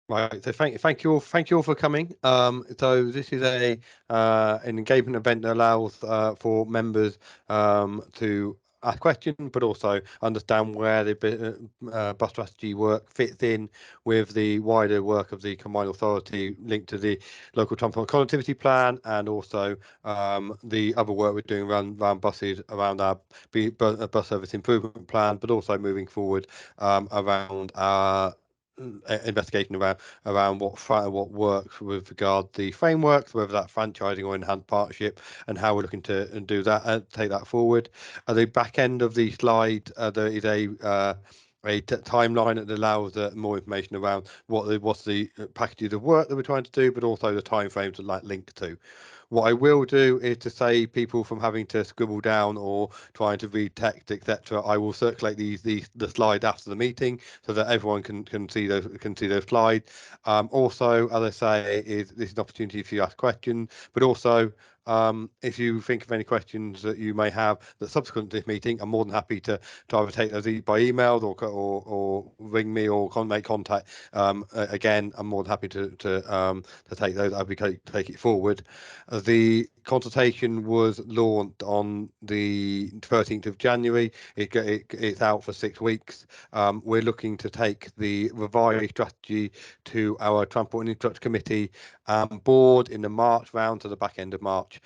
Right, so thank you all for coming. So this is an engagement event that allows for members to ask questions, but also understand where the bus strategy work fits in with the wider work of the Combined Authority linked to the local transport connectivity plan, and also the other work we're doing around buses, around our bus service improvement plan, but also moving forward around our investigation around what works with regard to the frameworks, whether that's franchising or enhanced partnership, and how we're looking to do that and take that forward. At the back end of the slide, there is a timeline that allows more information around what's the packages of work that we're trying to do, but also the timeframes that link to. What I will do is to save people from having to scribble down or trying to read text, etc. I will circulate the slide after the meeting so that everyone can see those slides. Also, as I say, this is an opportunity for you to ask questions, but also if you think of any questions that you may have that subsequent to this meeting, I'm more than happy to either take those by email or ring me or make contact. Again, I'm more than happy to take those. I'll be take it forward. The consultation was launched on the 13th of January. It's out for 6 weeks. We're looking to take the revised strategy to our Transport and Infrastructure Committee board in the March round, to the back end of March.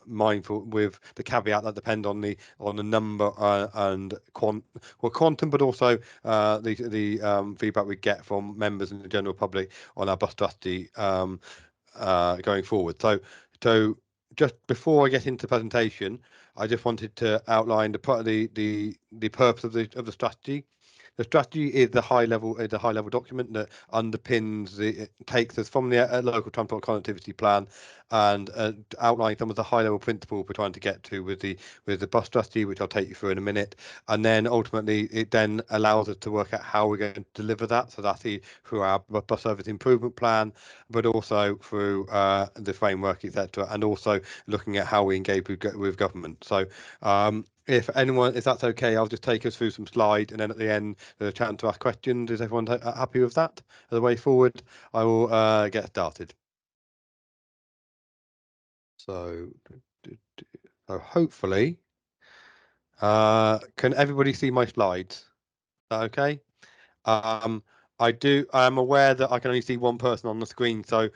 Mindful with the caveat that depend on the number and quantum, but also the feedback we get from members and the general public on our bus strategy going forward. So just before I get into the presentation, I just wanted to outline the purpose of the strategy. The strategy is the high level document that underpins takes us from the local transport connectivity plan and outlines some of the high level principles we're trying to get to with the bus strategy, which I'll take you through in a minute. And then ultimately it then allows us to work out how we're going to deliver that. So that's through our bus service improvement plan, but also through the framework, etc., and also looking at how we engage with government. So if that's okay, I'll just take us through some slides, and then at the end, there's a chance to ask questions. Is everyone happy with that? As a way forward, I will get started. So, hopefully, can everybody see my slides? Is that okay? I am aware that I can only see one person on the screen. So,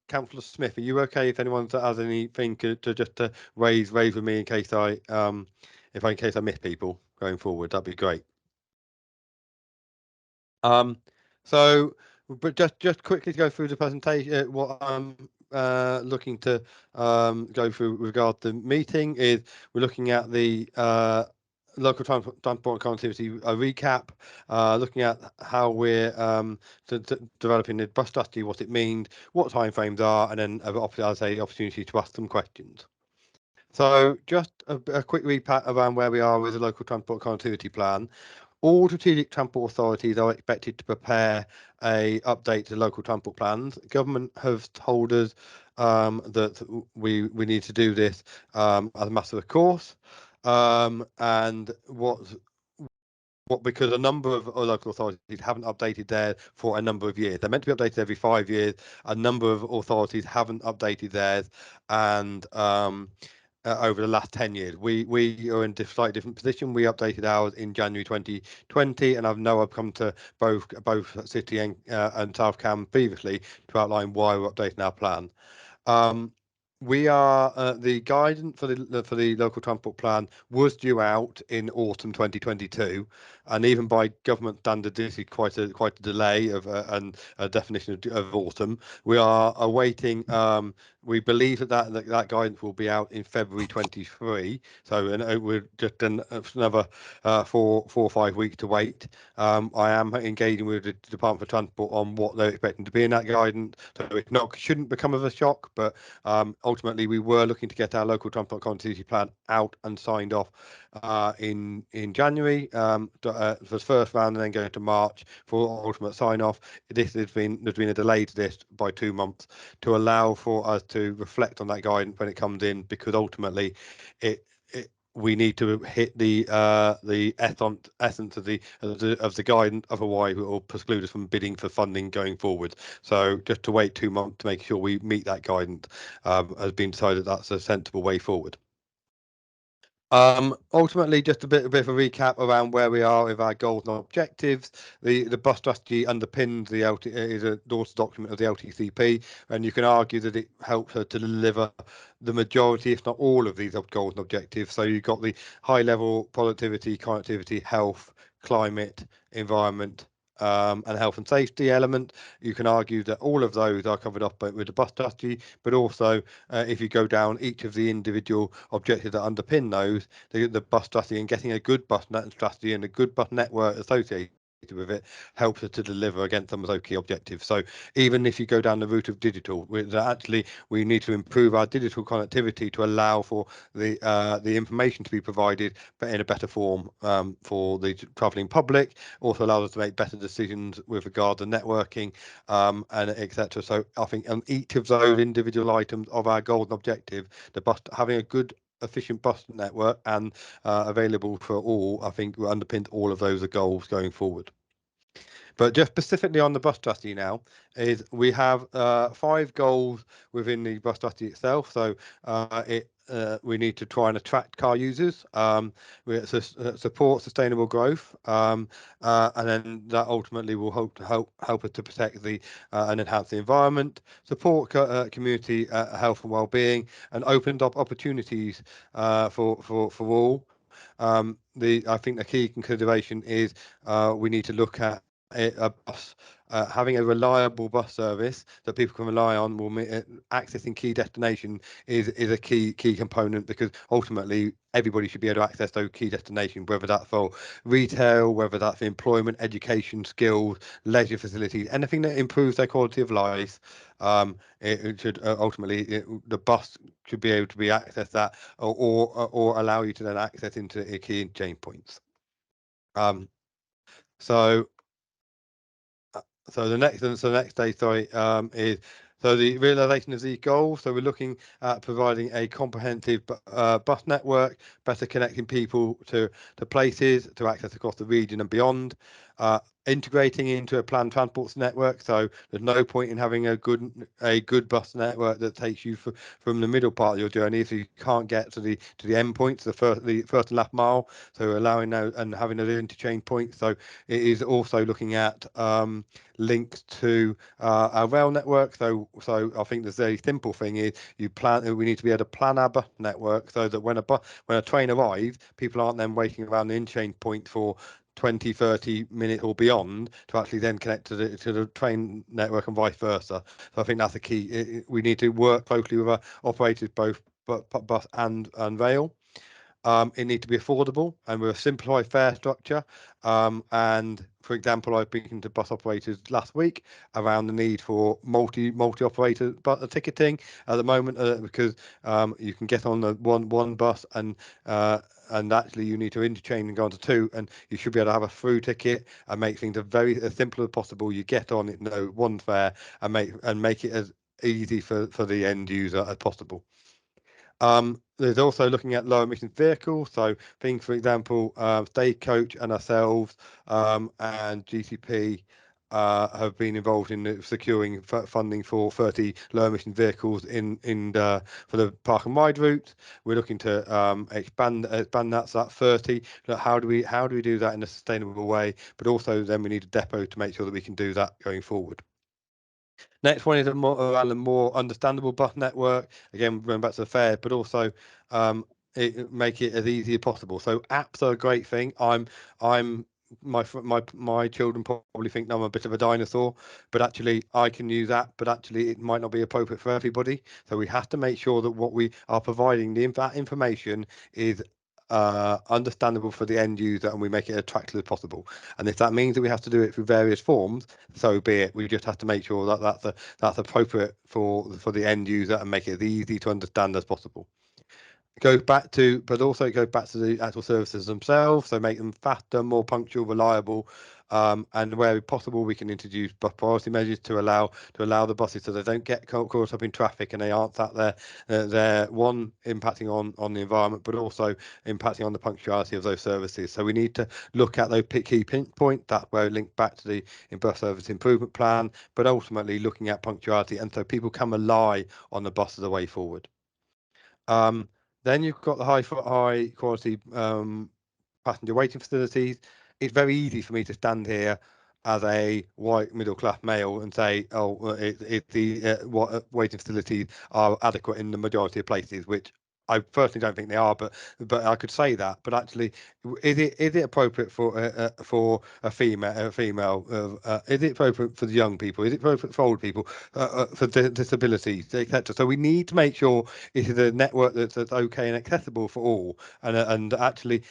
Councillor Smith, are you okay if anyone has anything to raise with me in case I miss people going forward? That'd be great. So, but just quickly to go through the presentation, what I'm looking to go through with regard to the meeting is we're looking at the local transport connectivity recap, looking at how we're developing the bus strategy, what it means, what timeframes are, and then as a opportunity to ask some questions. So just a quick recap around where we are with the local transport connectivity plan. All strategic transport authorities are expected to prepare a update to local transport plans. Government have told us that we need to do this as a matter of course, and because a number of local authorities haven't updated theirs for a number of years. They're meant to be updated every 5 years. A number of authorities haven't updated theirs, and over the last 10 years. We are in a slightly different position. We updated ours in January 2020, and I've come to both City and South Cam previously to outline why we're updating our plan. We are the guidance for the local transport plan was due out in autumn 2022, and even by government standard, this is quite a delay of and a definition of autumn. We are awaiting. We believe that guidance will be out in February 23. So we're just another 4 or 5 weeks to wait. I am engaging with the Department for Transport on what they're expecting to be in that guidance, so it shouldn't become of a shock, but ultimately, we were looking to get our local transport connectivity plan out and signed off in January for the first round, and then going to March for ultimate sign off. There's been a delay to this by 2 months to allow for us to reflect on that guidance when it comes in, because ultimately we need to hit the essence of the guidance. Otherwise, it will preclude us from bidding for funding going forward. So just to wait 2 months to make sure we meet that guidance has been decided that's a sensible way forward. Ultimately, just a bit of a recap around where we are with our goals and objectives. The bus strategy underpins the is a source document of the LTCP, and you can argue that it helps her to deliver the majority, if not all, of these goals and objectives. So you've got the high level productivity, connectivity, health, climate, environment, and health and safety element. You can argue that all of those are covered up with the bus strategy, but also if you go down each of the individual objectives that underpin those, the bus strategy and getting a good bus net strategy and a good bus network associated with it helps us to deliver against some of those key objectives. So even if you go down the route of digital, actually we need to improve our digital connectivity to allow for the information to be provided, but in a better form for the travelling public. Also allows us to make better decisions with regard to networking and etc. So I think on each of those individual items of our goals and objective, the bus having a good efficient bus network and available for all, I think underpins all of those goals going forward. But just specifically on the bus strategy now, is we have 5 goals within the bus strategy itself. So we need to try and attract car users, we support sustainable growth, and then that ultimately will help us to protect the and enhance the environment, support community health and well-being, and opened up opportunities for all. I think the key consideration is we need to look at a bus, having a reliable bus service that people can rely on. Accessing key destination is a key component, because ultimately everybody should be able to access those key destinations, whether that's for retail, whether that's for employment, education, skills, leisure facilities, anything that improves their quality of life. It should ultimately the bus should be able to be accessed that or allow you to then access into key exchange points. So the next day, sorry, is the realization of these goals. So we're looking at providing a comprehensive bus network, better connecting people to places, to access across the region and beyond. Integrating into a planned transport network. So there's no point in having a good bus network that takes you from the middle part of your journey, so you can't get to the end points, the first and last mile. So allowing those and having those interchange points. So it is also looking at links to our rail network. So I think the very simple thing is we need to be able to plan our bus network so that when a train arrives, people aren't then waiting around the interchange point for 20-30 minutes or beyond to actually then connect to the train network and vice versa. So I think that's the key. We need to work closely with our operators, both bus and rail. It needs to be affordable and with a simplified fare structure. And for example, I've been to bus operators last week around the need for multi-operator ticketing at the moment, because you can get on the one bus and actually you need to interchange and go on to 2, and you should be able to have a through ticket and make things as simple as possible. You get on it, one fare, and make it as easy for the end user as possible. There's also looking at low emission vehicles. So things, for example, Stagecoach and ourselves and GCP have been involved in securing funding for 30 low emission vehicles for the park and ride route. We're looking to expand that, so that 30. How do we do that in a sustainable way? But also then we need a depot to make sure that we can do that going forward. Next one is around a more understandable bus network. Again, going back to the fair, but also make it as easy as possible. So apps are a great thing. My children probably think I'm a bit of a dinosaur, but actually I can use that, but actually it might not be appropriate for everybody. So we have to make sure that what we are providing, that information, is understandable for the end user, and we make it attractive as possible. And if that means that we have to do it through various forms, so be it. We just have to make sure that that's appropriate for the end user and make it as easy to understand as possible. But also it goes back to the actual services themselves. So make them faster, more punctual, reliable, And where possible, we can introduce bus priority measures to allow the buses so they don't get caught up in traffic and they aren't sat there. They're one impacting on the environment, but also impacting on the punctuality of those services. So we need to look at those key pinpoints. That's where we link back to the bus service improvement plan, but ultimately looking at punctuality, and so people can rely on the bus as a way forward. Then you've got the high quality passenger waiting facilities. It's very easy for me to stand here as a white middle class male and say, oh, what waiting facilities are adequate in the majority of places, which I personally don't think they are, but I could say that. But actually, is it appropriate for a female? Is it appropriate for the young people? Is it appropriate for old people? For disabilities, etc. So we need to make sure it is a network that's okay and accessible for all. And actually,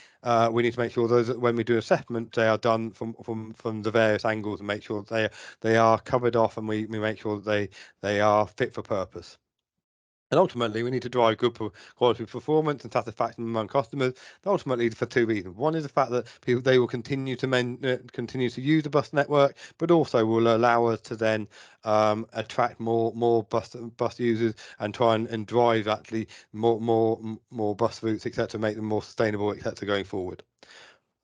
we need to make sure those when we do assessment, they are done from the various angles and make sure they are covered off, and we make sure they are fit for purpose. And ultimately, we need to drive good quality performance and satisfaction among customers. Ultimately, for two reasons. One is the fact that they will continue to use the bus network, but also will allow us to then attract more bus users and try and drive actually more bus routes, etc., make them more sustainable, etc., going forward.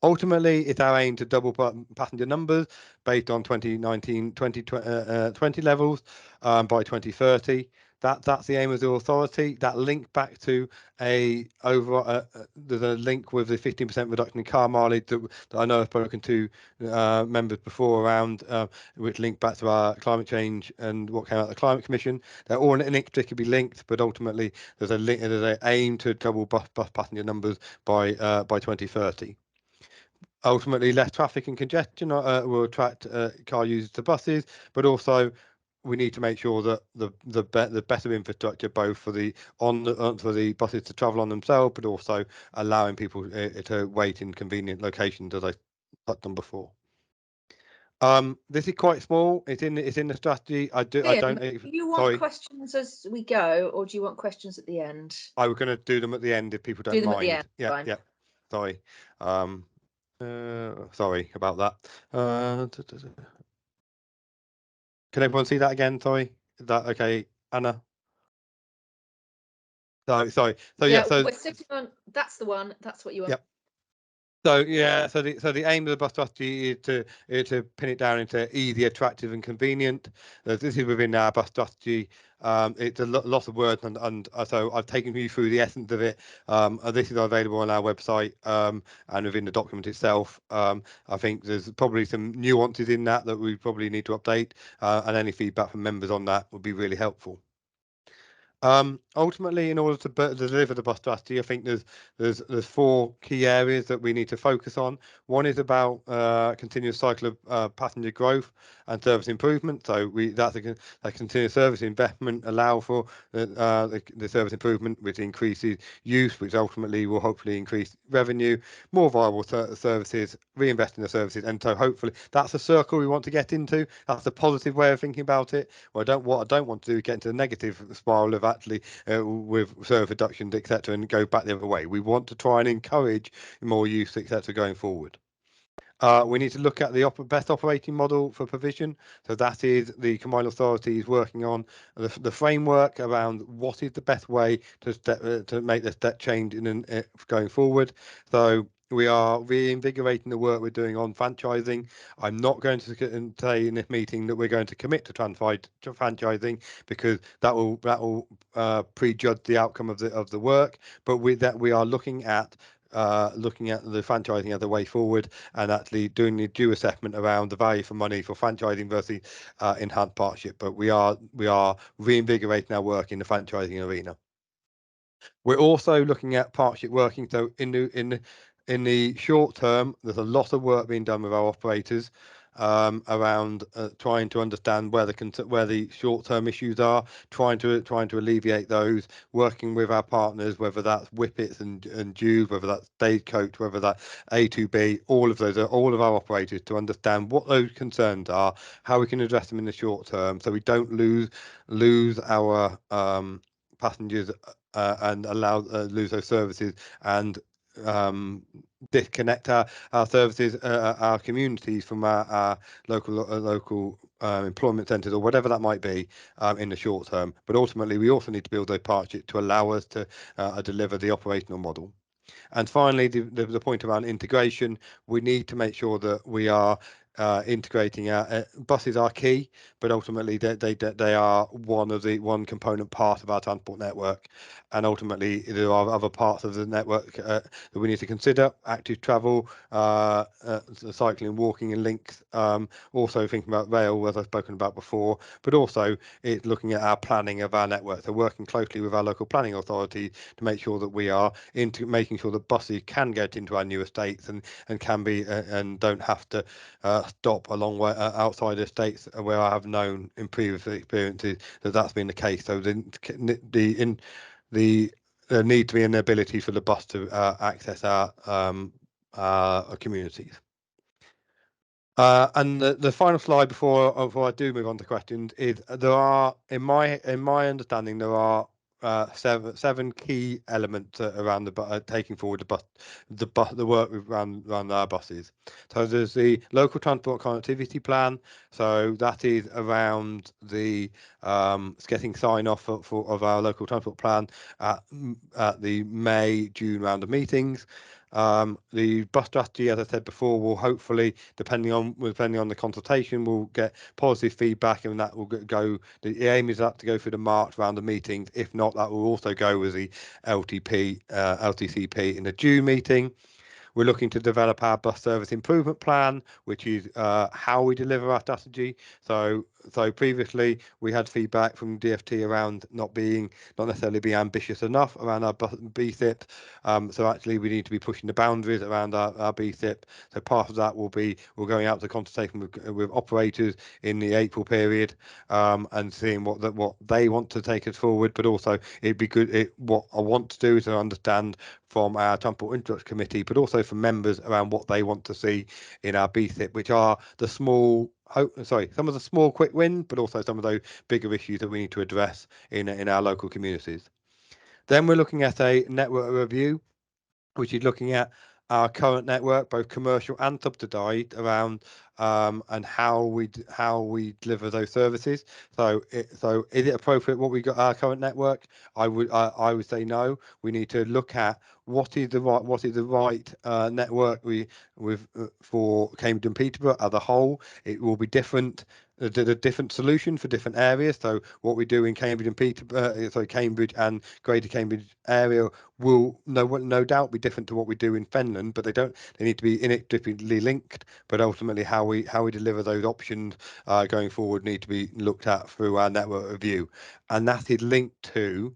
Ultimately, it's our aim to double passenger numbers based on 2019-2020 levels by 2030. That's the aim of the authority. That link back to there's a link with the 15% reduction in car mileage that I know I've spoken to members before around, which link back to our climate change and what came out of the Climate Commission. They're all inextricably linked, but ultimately there's an aim to double bus passenger numbers by 2030. Ultimately, less traffic and congestion will attract car users to buses, but also we need to make sure that the better infrastructure, both for the buses to travel on themselves, but also allowing people to wait in convenient locations, as I touched on before. This is quite small. It's in the strategy. Do you want questions as we go, or do you want questions at the end? I was going to do them at the end if people don't mind. At the end. Yeah, fine. Yeah. Sorry. Sorry about that. Can everyone see that again? Sorry. Is that okay, Anna? Sorry. So yeah. So we're sitting on. That's the one. That's what you want. Yep. So yeah, so the aim of the bus strategy is to pin it down into easy, attractive, and convenient. This is within our bus strategy. It's a lot of words, and so I've taken you through the essence of it. This is available on our website and within the document itself. I think there's probably some nuances in that we probably need to update, and any feedback from members on that would be really helpful. Ultimately, in order to deliver the bus strategy, I think there's four key areas that we need to focus on. One is about continuous cycle of passenger growth and service improvement. So that's a continuous service investment allow for the service improvement, which increases use, which ultimately will hopefully increase revenue, more viable services, reinvest in the services, and so hopefully that's a circle we want to get into. That's a positive way of thinking about it. What I don't want to do is get into the negative spiral of actually with service reductions, etc., and go back the other way. We want to try and encourage more use, etc., going forward. We need to look at the best operating model for provision. So that is the combined authorities working on the framework around what is the best way to make this step change going forward. So we are reinvigorating the work we're doing on franchising. I'm not going to say in this meeting that we're going to commit to franchising, because that will prejudge the outcome of the work. But we are looking at the franchising as a way forward, and actually doing the due assessment around the value for money for franchising versus enhanced partnership. But we are reinvigorating our work in the franchising arena. We're also looking at partnership working. So in the short term, there's a lot of work being done with our operators around trying to understand where the short-term issues are, trying to alleviate those, working with our partners, whether that's Whippets and Jews, whether that's Stagecoach, whether that's A2B, all of our operators, to understand what those concerns are, how we can address them in the short term, so we don't lose our passengers and lose those services, and disconnect our services, our communities from our local employment centres or whatever that might be in the short term. But ultimately, we also need to build those partnerships to allow us to deliver the operational model. And finally, the point around integration, we need to make sure that we are integrating our buses are key, but ultimately they are one component part of our transport network, and ultimately there are other parts of the network that we need to consider: active travel, cycling, walking, and links. Also thinking about rail, as I've spoken about before, but also it's looking at our planning of our network. So working closely with our local planning authority to make sure that we are into making sure that buses can get into our new estates and can be and don't have to stop a long way outside estates, where I have known in previous experiences that that's been the case. So there need to be an ability for the bus to access our communities. And the final slide before I do move on to questions is there are, in my understanding, there are seven key elements around the taking forward the work we've run our buses. So there's the local transport connectivity plan. So that is around the getting sign off of our local transport plan at the May-June round of meetings. The bus strategy, as I said before, will hopefully, depending on the consultation, we'll get positive feedback, and that will go. The aim is that to go through the March round of meetings. If not, that will also go with the LTCP in the June meeting. We're looking to develop our bus service improvement plan, which is how we deliver our strategy. So previously we had feedback from DFT around not necessarily being ambitious enough around our BSIP. So actually we need to be pushing the boundaries around our BSIP. So part of that will be we're going out to consultation with operators in the April period and seeing what they want to take us forward. But also it'd be good. What I want to do is to understand from our Transport Infrastructure Committee, but also from members around what they want to see in our BSIP, which are some of the small quick wins, but also some of those bigger issues that we need to address in our local communities. Then we're looking at a network review, which is looking at our current network, both commercial and subsidised, around and how we deliver those services. So is it appropriate what we got our current network? I would say no. We need to look at what is the right network for Cambridge and Peterborough as a whole. It will be different. The different solution for different areas. So what we do in Cambridge and Peterborough, Cambridge and Greater Cambridge area will no doubt be different to what we do in Fenland, but they need to be inextricably linked. But ultimately, how we deliver those options going forward need to be looked at through our network review, and that is linked to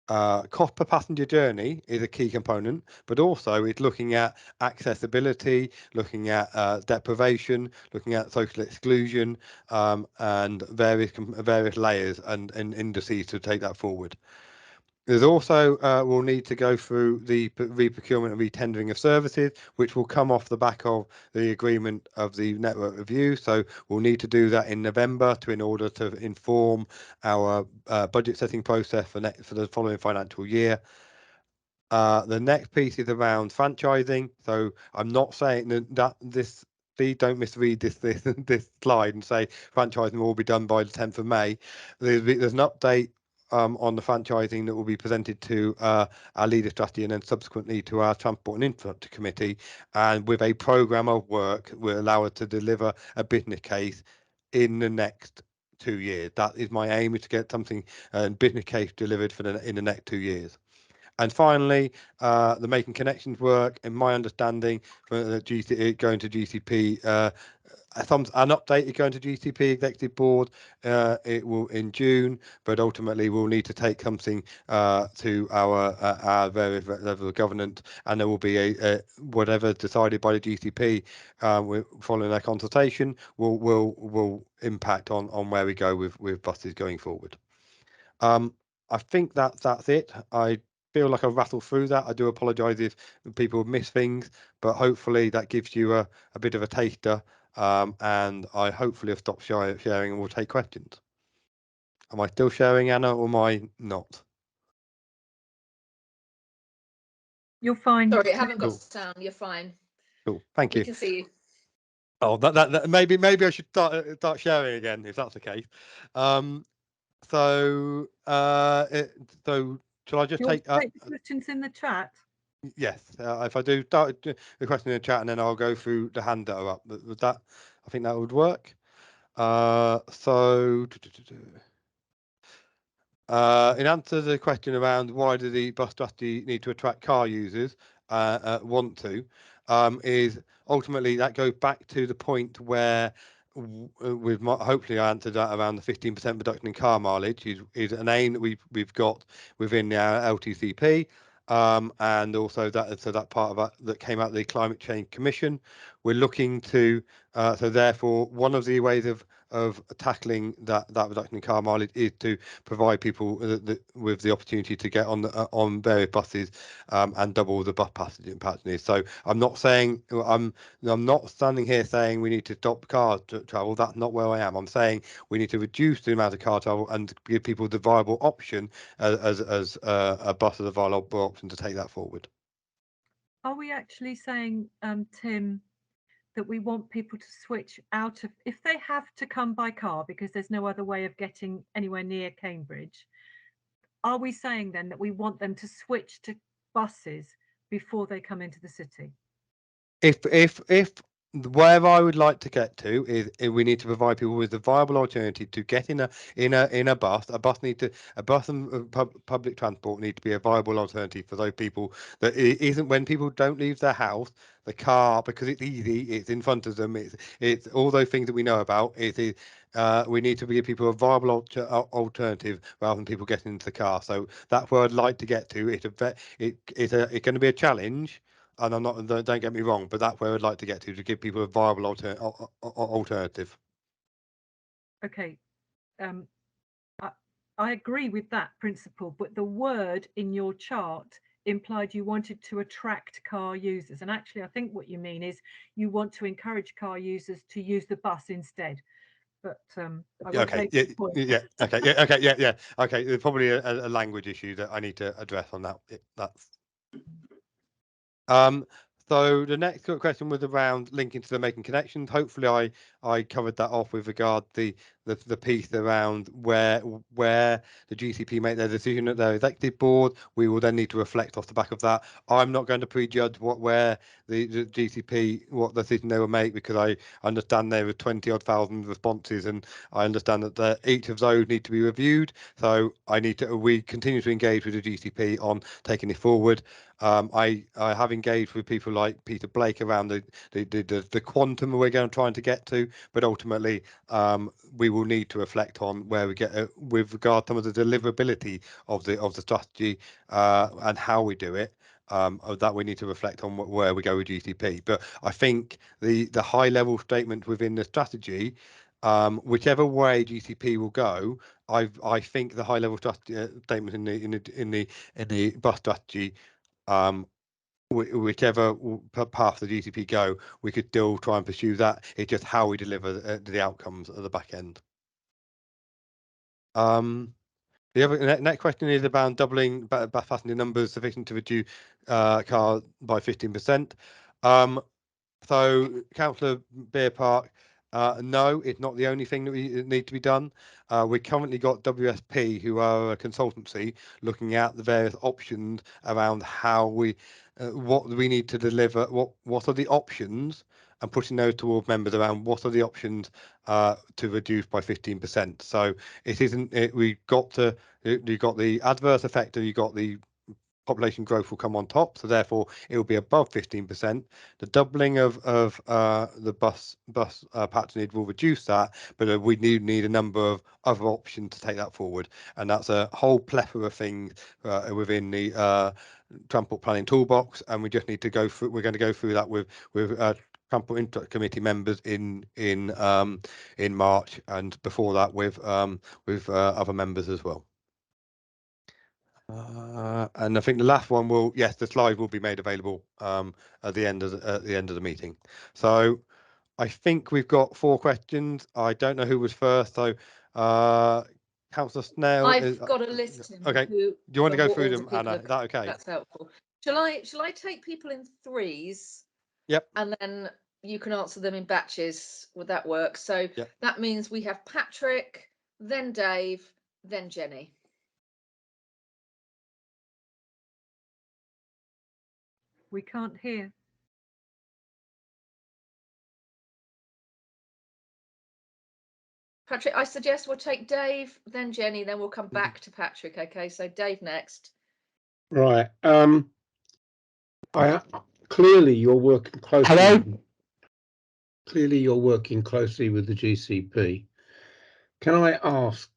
cost per passenger journey is a key component, but also it's looking at accessibility, looking at deprivation, looking at social exclusion, and various layers and indices to take that forward. There's also we'll need to go through the re-procurement and re-tendering of services, which will come off the back of the agreement of the network review. So we'll need to do that in November in order to inform our budget setting process for the following financial year. The next piece is around franchising. So I'm not saying that this. Please don't misread this slide and say franchising will be done by the 10th of May. There's an update on the franchising that will be presented to our leader strategy and then subsequently to our Transport and Infrastructure Committee, and with a programme of work will allow us to deliver a business case in the next 2 years. That is my aim, is to get something business case delivered in the next 2 years. And finally, the making connections work, in my understanding, for the going to GCP, an update is going to GCP Executive Board. It will in June, but ultimately we'll need to take something to our various level of governance, and there will be a whatever decided by the GCP following their consultation will impact on where we go with buses going forward. I think that's it. I feel like I've rattled through that. I do apologise if people miss things, but hopefully that gives you a bit of a taster, and I hopefully have stopped sharing and will take questions. Am I still sharing, Anna, or am I not? You're fine. Sorry, I haven't got sound. You're fine. Cool. Thank you. We can see you. Oh, that maybe I should start sharing again if that's the case. So shall I just take the questions in the chat? Yes, if I do start the question in the chat and then I'll go through the hand that are up. Would that? I think that would work. So in answer to the question around why do the bus strategy need to attract car users, want to, is ultimately that goes back to the point where hopefully I answered that around the 15% reduction in car mileage is an aim that we've got within our LTCP. And also that part of that came out of the Climate Change Commission. We're looking to so therefore one of the ways of tackling that reduction in car mileage is to provide people with the opportunity to get on various buses and double the bus passengers. So I'm not saying I'm not standing here saying we need to stop car travel. That's not where I am. I'm saying we need to reduce the amount of car travel and give people the viable option as a bus as a viable option to take that forward. Are we actually saying, Tim, that we want people to switch out of, if they have to come by car because there's no other way of getting anywhere near Cambridge, are we saying then that we want them to switch to buses before they come into the city? If where I would like to get to is we need to provide people with a viable alternative to get in a bus. A bus and public transport need to be a viable alternative for those people. That it isn't when people don't leave their house, the car, because it's easy, it's in front of them, it's all those things that we know about. We need to give people a viable alternative rather than people getting into the car. So that's where I'd like to get to. It's going to be a challenge. And I'm not. Don't get me wrong, but that's where I'd like to get to give people a viable alternative. Okay, I agree with that principle, but the word in your chart implied you wanted to attract car users, and actually, I think what you mean is you want to encourage car users to use the bus instead. But okay, yeah. Okay, there's probably a language issue that I need to address on that. That's. So the next question was around linking to the making connections. Hopefully, I covered that off with regard the piece around where the GCP make their decision at their executive board. We will then need to reflect off the back of that. I'm not going to prejudge where the GCP what decision they will make, because I understand there were 20-odd thousand responses, and I understand that each of those need to be reviewed. So we continue to engage with the GCP on taking it forward. I have engaged with people like Peter Blake around the quantum we're going to try to get to, but ultimately we will need to reflect on where we get with regard to some of the deliverability of the strategy and how we do it. That we need to reflect on where we go with GCP. But I think the high level statement within the strategy, whichever way GCP will go, I think the high level statement in the bus strategy, whichever path the GCP go, we could still try and pursue that. It's just how we deliver the outcomes at the back end. The other next question is about doubling bus passenger numbers sufficient to reduce cars by 15%. So Councillor Beer Park, no, it's not the only thing that we need to be done. We currently got WSP, who are a consultancy, looking at the various options around how what we need to deliver, what are the options, and putting those towards members around what are the options to reduce by 15%. So it isn't. You've got the adverse effect, or you've got the population growth will come on top, so therefore it will be above 15%. The doubling of the bus patronage will reduce that, but we need a number of other options to take that forward, and that's a whole plethora of things within the transport planning toolbox, and we just need to go through. We're going to go through that with transport inter-committee members in March, and before that with other members as well. And I think the last one the slide will be made available at the end of the meeting. So I think we've got 4 questions. I don't know who was first, so Councillor Snell. I've got a list. Okay. Do you want to go through them, Anna? Is that okay? That's helpful. Shall I take people in threes? Yep. And then you can answer them in batches. Would that work? So yep. That means we have Patrick, then Dave, then Jenny. We can't hear. Patrick, I suggest we'll take Dave, then Jenny, then we'll come back to Patrick. Okay, so Dave next. Right. Clearly you're working closely. Hello? Clearly you're working closely with the GCP. Can I ask,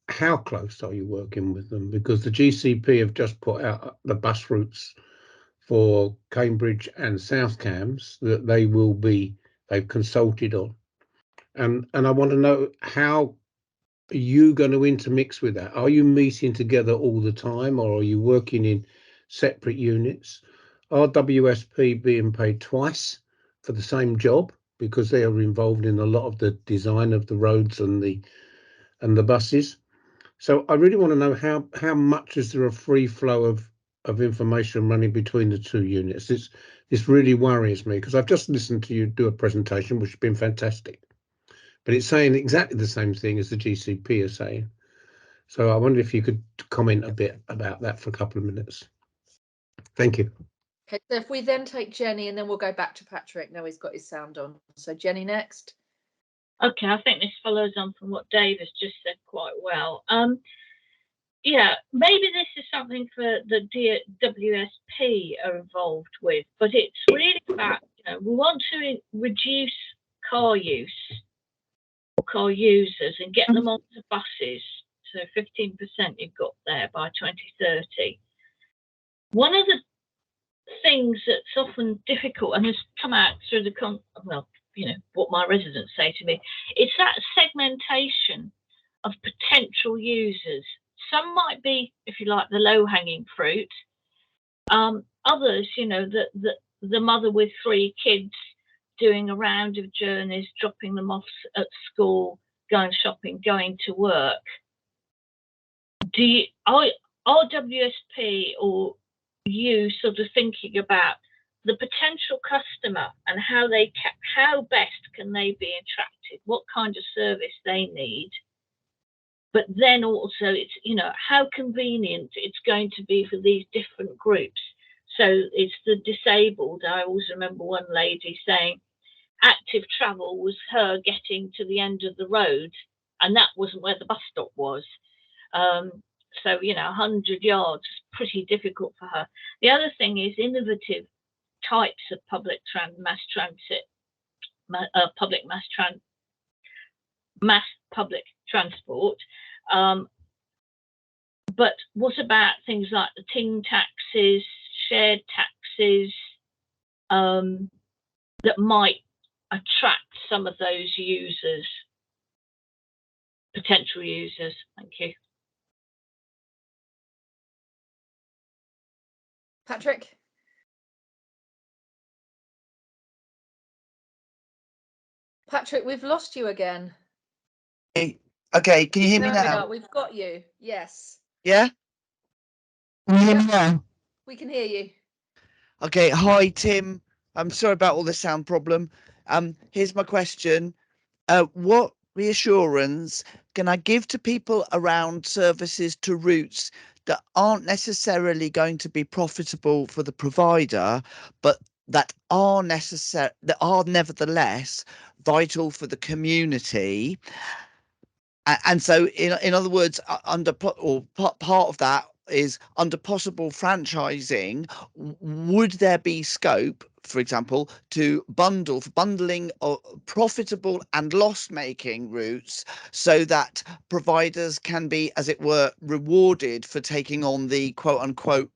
how close are you working with them? Because the GCP have just put out the bus routes for Cambridge and South Cambs that they've consulted on. And I want to know, how are you going to intermix with that? Are you meeting together all the time, or are you working in separate units? Are WSP being paid twice for the same job because they are involved in a lot of the design of the roads and the buses? So I really want to know how much is there a free flow of information running between the two units. This really worries me, because I've just listened to you do a presentation which has been fantastic, but it's saying exactly the same thing as the GCP are saying. So I wonder if you could comment a bit about that for a couple of minutes. Thank you. Okay, so if we then take Jenny and then we'll go back to Patrick. Now he's got his sound on. So Jenny next. Okay, I think this follows on from what Dave has just said quite well. Yeah, maybe this is something for the WSP are involved with, but it's really about, we want to reduce car use or car users and get them onto buses. So 15% you've got there by 2030. One of the things that's often difficult and has come out through what my residents say to me, it's that segmentation of potential users. Some might be, if you like, the low-hanging fruit. Others, the mother with 3 kids doing a round of journeys, dropping them off at school, going shopping, going to work. Are WSP or you sort of thinking about the potential customer and how best can they be attracted, what kind of service they need? But then also it's, how convenient it's going to be for these different groups. So it's the disabled. I always remember one lady saying active travel was her getting to the end of the road, and that wasn't where the bus stop was. So, 100 yards is pretty difficult for her. The other thing is innovative types of public public transport. But what about things like the ting taxis, shared taxis, that might attract some of those users, potential users? Thank you. Patrick? Patrick, we've lost you again. Okay, can you hear me There we now? are. We've got you. Yes. Yeah? Can you hear me now? We can hear you. Okay, hi Tim. I'm sorry about all the sound problem. Here's my question. What reassurance can I give to people around services to routes that aren't necessarily going to be profitable for the provider, but that are nevertheless vital for the community? And so, in other words, part of that is under possible franchising. Would there be scope, for example, to bundling of profitable and loss-making routes, so that providers can be, as it were, rewarded for taking on the quote-unquote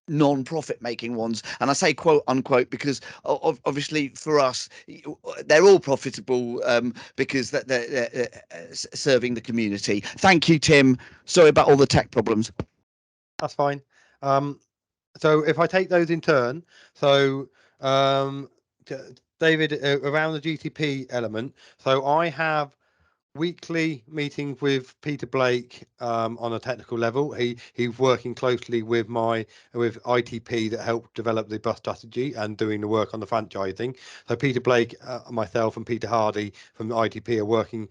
non-profit making ones? And I say quote unquote because obviously for us they're all profitable, because they're serving the community. Thank you, Tim. Sorry about all the tech problems. That's fine. So if I take those in turn, so David, around the GTP element, so I have weekly meetings with Peter Blake on a technical level. He's working closely with ITP that helped develop the bus strategy and doing the work on the franchising. So Peter Blake, myself, and Peter Hardy from the ITP are working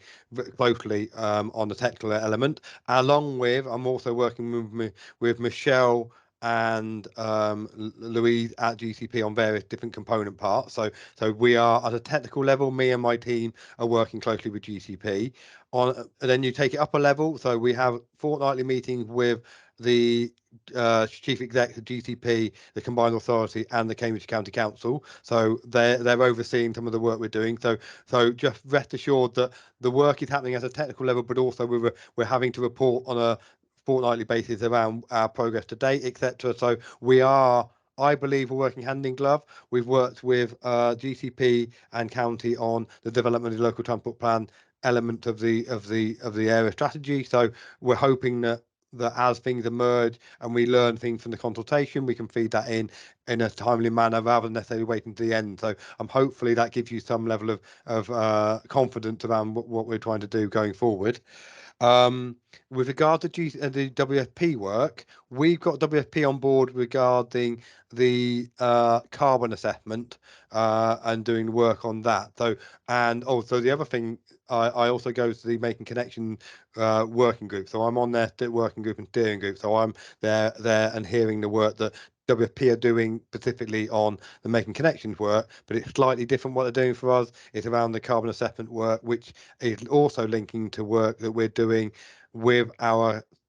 closely on the technical element. Along with, I'm also working with Michelle and Louise at GCP on various different component parts. So we are at a technical level. Me and my team are working closely with GCP. And then you take it up a level. So we have fortnightly meetings with the chief exec of GCP, the Combined Authority, and the Cambridge County Council. So they're overseeing some of the work we're doing. So just rest assured that the work is happening at a technical level, but also we're having to report on a fortnightly basis around our progress to date, etc. So we are, I believe, we're working hand in glove. We've worked with GCP and county on the development of the local transport plan element of the area strategy. So we're hoping that as things emerge and we learn things from the consultation, we can feed that in a timely manner rather than necessarily waiting to the end. So hopefully that gives you some level of confidence around what we're trying to do going forward. With regard to the WFP work, we've got WFP on board regarding the carbon assessment and doing work on that. So, and also the other thing, I also go to the Making Connection working group. So I'm on their working group and steering group. So I'm there and hearing the work that WFP are doing specifically on the Making Connections work, but it's slightly different what they're doing for us. It's around the carbon assessment work, which is also linking to work that we're doing with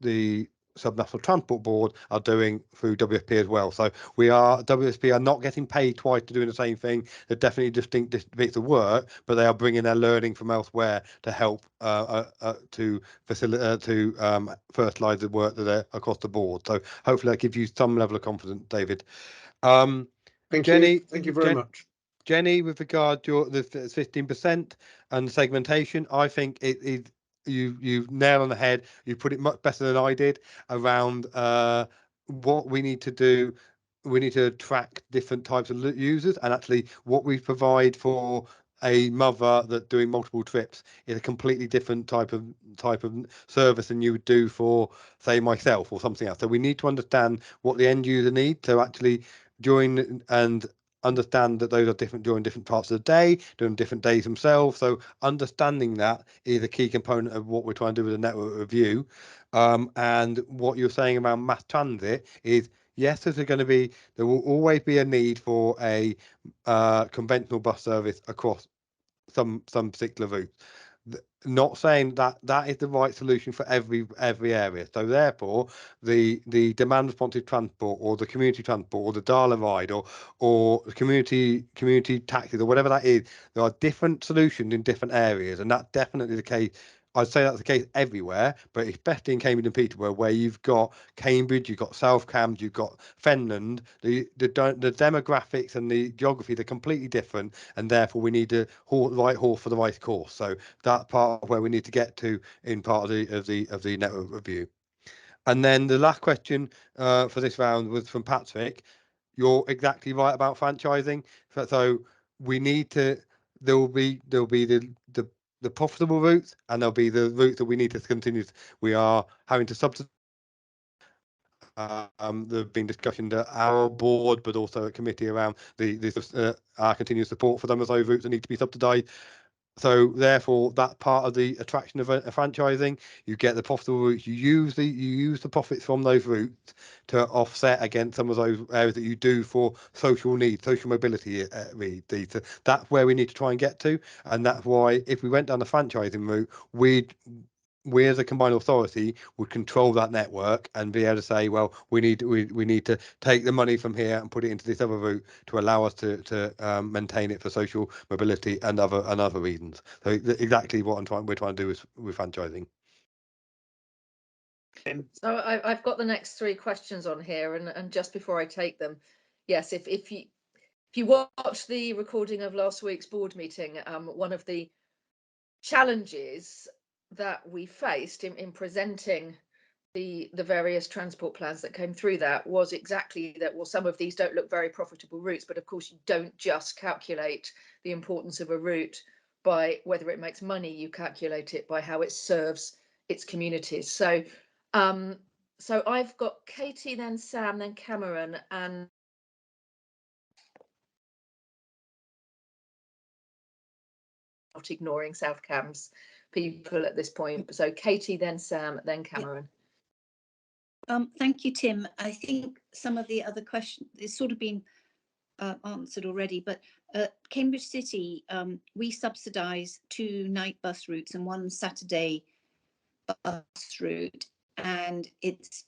the Subnational Transport Board are doing through WFP as well. So WSP are not getting paid twice to doing the same thing. They're definitely distinct bits of work, but they are bringing their learning from elsewhere to help to facilitate to fertilise the work that they're across the board. So hopefully that gives you some level of confidence, David. Thank Jenny, you. Thank you very much. Jenny, with regard to the 15% and segmentation, I think it is you've nailed on the head. You put it much better than I did around what we need to do. We need to track different types of users, and actually what we provide for a mother that's doing multiple trips is a completely different type of service than you would do for, say, myself or something else. So we need to understand what the end user needs to actually join and understand that those are different during different parts of the day, during different days themselves. So understanding that is a key component of what we're trying to do with the network review. And what you're saying about mass transit is, yes, there will always be a need for a conventional bus service across some particular routes. Not saying that is the right solution for every area. So therefore, the demand responsive transport or the community transport or the Dala ride or the community taxis or whatever that is, there are different solutions in different areas, and that's definitely the case. I'd say that's the case everywhere, but especially in Cambridge and Peterborough, where you've got Cambridge, you've got South Cambs, you've got Fenland. The demographics and the geography, they're completely different, and therefore we need the right horse for the right course. So that part of where we need to get to in part of the network review. And then the last question for this round was from Patrick. You're exactly right about franchising. So we need to. There'll be the profitable routes, and there'll be the routes that we need to continue. We are having to subsidize. There have been discussions at our board, but also at committee around our continued support for them as those routes that need to be subsidised. So therefore, that part of the attraction of a franchising, you get the profitable routes. You use the profits from those routes to offset against some of those areas that you do for social needs, social mobility needs. So that's where we need to try and get to, and that's why if we went down the franchising route, we as a combined authority would control that network and be able to say, well, we need to take the money from here and put it into this other route to allow us to maintain it for social mobility and other reasons. So exactly what we're trying to do with franchising. So I've got the next three questions on here, and just before I take them, yes, if you watch the recording of last week's board meeting, one of the challenges that we faced in presenting the various transport plans that came through that was exactly that. Well, some of these don't look very profitable routes, but of course you don't just calculate the importance of a route by whether it makes money, you calculate it by how it serves its communities. So so I've got Katie, then Sam, then Cameron, and not ignoring South Cam's people at this point. So Katie, then Sam, then Cameron. Thank you, Tim. I think some of the other questions, it's sort of been answered already, but Cambridge City, we subsidise 2 night bus routes and 1 Saturday bus route, and it's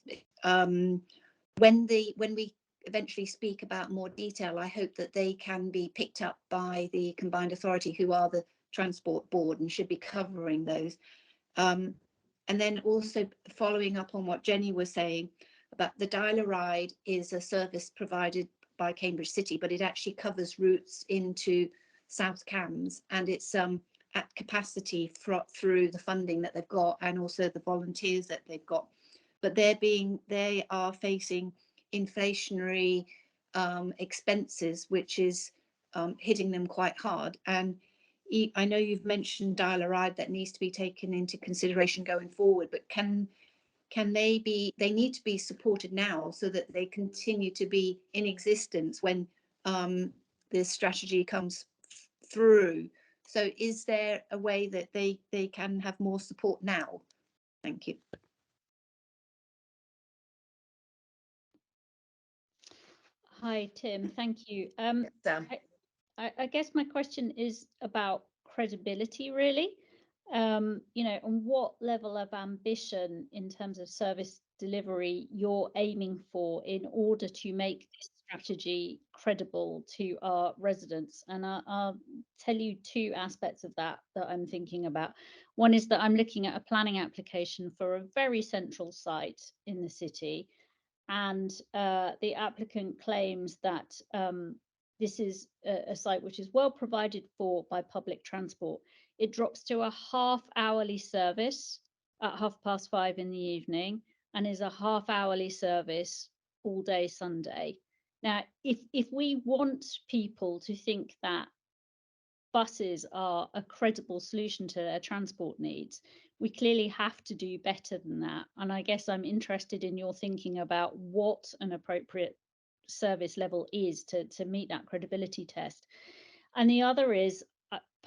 when we eventually speak about more detail, I hope that they can be picked up by the combined authority, who are the Transport Board and should be covering those. And then also following up on what Jenny was saying about the Dial-A-Ride is a service provided by Cambridge City, but it actually covers routes into South Cambs, and it's at capacity through the funding that they've got and also the volunteers that they've got. But they are facing inflationary expenses, which is hitting them quite hard. And I know you've mentioned Dial-A-Ride that needs to be taken into consideration going forward, but can they need to be supported now so that they continue to be in existence when this strategy comes through. So is there a way that they can have more support now? Thank you. Hi, Tim. Thank you. Sam. I guess my question is about credibility, really. You know, and what level of ambition in terms of service delivery you're aiming for in order to make this strategy credible to our residents. And I'll tell you 2 aspects of that I'm thinking about. One is that I'm looking at a planning application for a very central site in the city, and the applicant claims that this is a site which is well provided for by public transport. It drops to a half-hourly service at 5:30 in the evening and is a half-hourly service all day Sunday. Now, if we want people to think that buses are a credible solution to their transport needs, we clearly have to do better than that. And I guess I'm interested in your thinking about what an appropriate service level is to meet that credibility test. And the other is,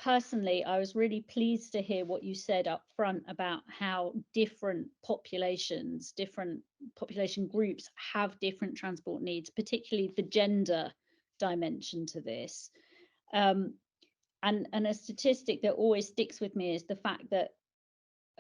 personally, I was really pleased to hear what you said up front about how different population groups have different transport needs, particularly the gender dimension to this. And a statistic that always sticks with me is the fact that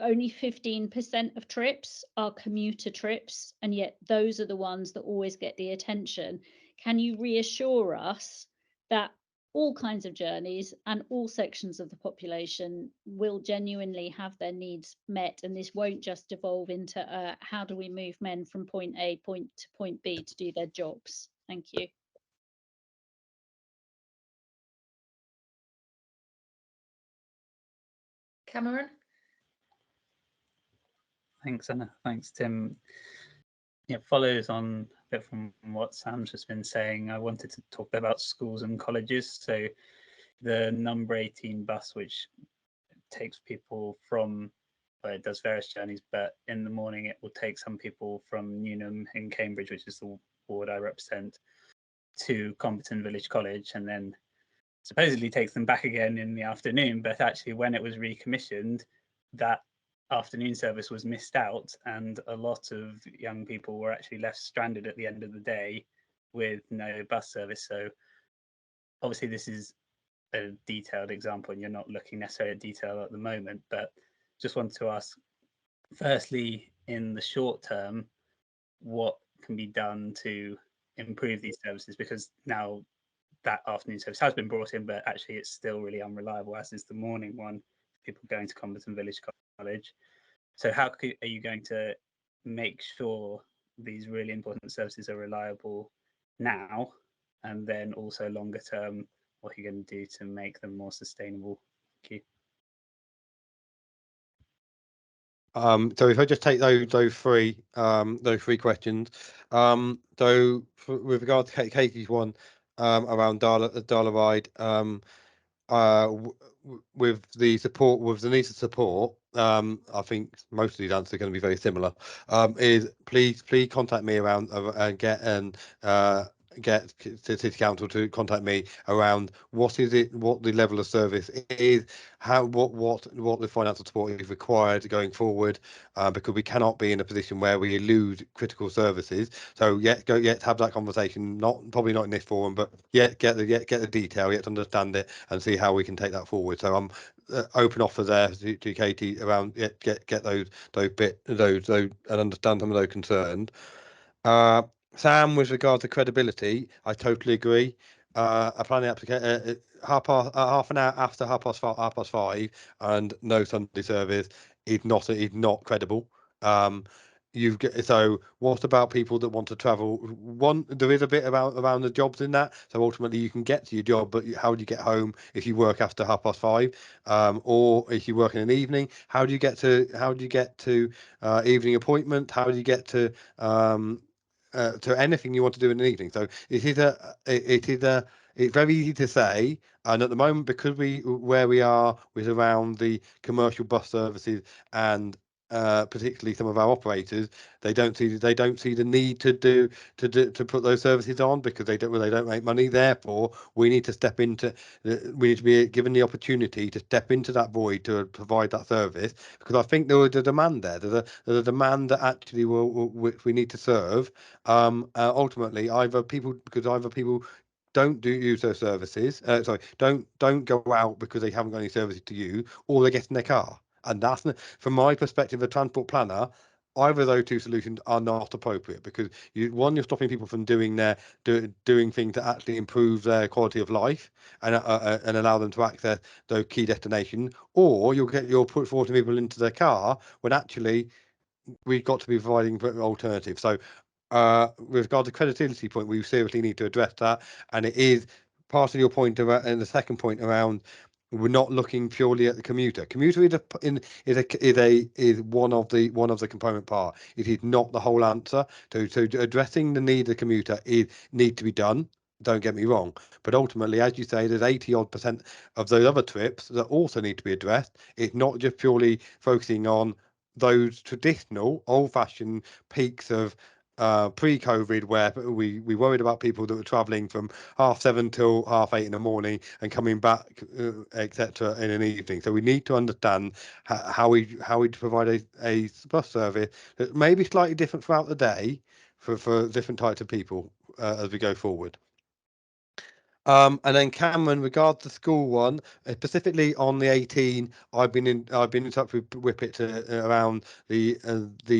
only 15% of trips are commuter trips, and yet those are the ones that always get the attention. Can you reassure us that all kinds of journeys and all sections of the population will genuinely have their needs met, and this won't just evolve into how do we move men from point A to point B to do their jobs? Thank you. Cameron? Thanks, Anna. Thanks, Tim. Yeah, follows on a bit from what Sam's just been saying. I wanted to talk about schools and colleges. So the number 18 bus, which takes people from, well, it does various journeys, but in the morning it will take some people from Newnham in Cambridge, which is the ward I represent, to Comberton Village College, and then supposedly takes them back again in the afternoon. But actually, when it was recommissioned, that afternoon service was missed out, and a lot of young people were actually left stranded at the end of the day with no bus service. So obviously this is a detailed example and you're not looking necessarily at detail at the moment, but just wanted to ask, firstly, in the short term, what can be done to improve these services, because now that afternoon service has been brought in, but actually it's still really unreliable, as is the morning one, people going to Comberton Village College. So how are you going to make sure these really important services are reliable now, and then also longer term, what are you going to do to make them more sustainable? Thank you. So if I just take those three questions. So with regard to Katie's one, around Dial-A-Ride, with the support, with the needs of support, I think most of these answers are going to be very similar. Is please contact me around and get the City Council to contact me around what the level of service is, what the financial support is required going forward, because we cannot be in a position where we lose critical services. So have that conversation, probably not in this forum, but get the detail, to understand it and see how we can take that forward. So I'm open offer there to Katie around get those and understand some of those concerns. Sam, with regard to credibility, I totally agree. Applying the application half an hour after half past 5, and no Sunday service is not credible. So what about people that want to travel? There is a bit around the jobs in that. So ultimately, you can get to your job, but how do you get home if you work after 5:30, or if you work in an evening? How do you get to evening appointment? How do you get to anything you want to do in an evening? So it's very easy to say, and at the moment, because where we are with around the commercial bus services and particularly some of our operators, they don't see the need to put those services on because they don't make money. Therefore, we need to be given the opportunity to step into that void to provide that service, because I think there is a demand there. There's a demand that actually which we need to serve. Ultimately, either people don't use those services. Don't go out because they haven't got any services to use, or they get in their car. And that's, from my perspective, a transport planner, either of those two solutions are not appropriate, because you're stopping people from doing things that actually improve their quality of life and allow them to access those key destinations, or you'll put forwarding people into their car when actually we've got to be providing alternatives. So with regard to credibility point, we seriously need to address that, and it is part of your point about, and the second point around, we're not looking purely at the commuter. Commuter is one of the component part. It is not the whole answer. So addressing the need of the commuter need to be done. Don't get me wrong, but ultimately, as you say, there's 80% of those other trips that also need to be addressed. It's not just purely focusing on those traditional, old-fashioned peaks of pre-COVID, where we worried about people that were travelling from 7:30 till 8:30 in the morning and coming back, etc., in an evening. So we need to understand how we provide a bus service that may be slightly different throughout the day for different types of people as we go forward. And then Cameron, regards the school one, specifically on the 18, I've been in touch with Whippet around the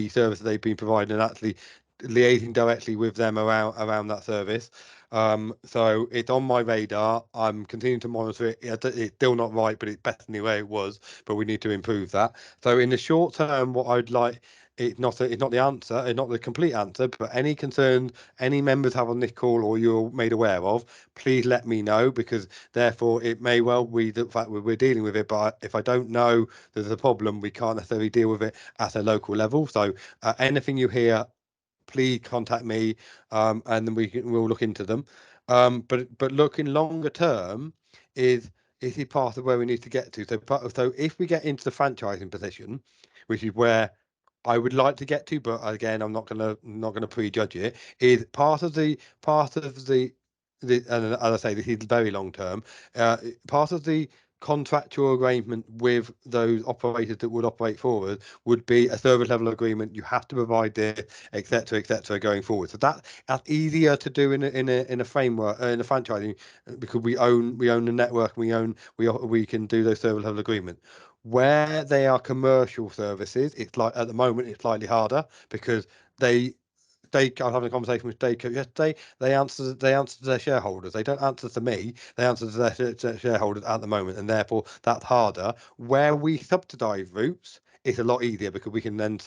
service that they've been providing, and actually liaising directly with them around that service. So it's on my radar. I'm continuing to monitor it. It's still not right, but it's better than the way it was. But we need to improve that. So in the short term, what I'd like, it's not the answer, it's not the complete answer, but any concerns any members have on this call or you're made aware of, please let me know, because therefore it may well be the fact we're dealing with it, but if I don't know there's a problem, we can't necessarily deal with it at a local level. So anything you hear, please contact me, and then we'll look into them. But looking longer term is part of where we need to get to. So if we get into the franchising position, which is where I would like to get to, but again, I'm not gonna prejudge it. Is part of the and as I say, this is very long term. Part of the contractual arrangement with those operators that would operate forward would be a service level agreement. You have to provide this, etc., going forward. So that's easier to do in a framework, in a franchising, because we own the network, and we can do those service level agreements. Where they are commercial services, it's like at the moment it's slightly harder, because I was having a conversation with Dayco yesterday. They answer to their shareholders. They don't answer to me. They answer to their shareholders at the moment, and therefore that's harder. Where we subsidise routes, it's a lot easier, because we can then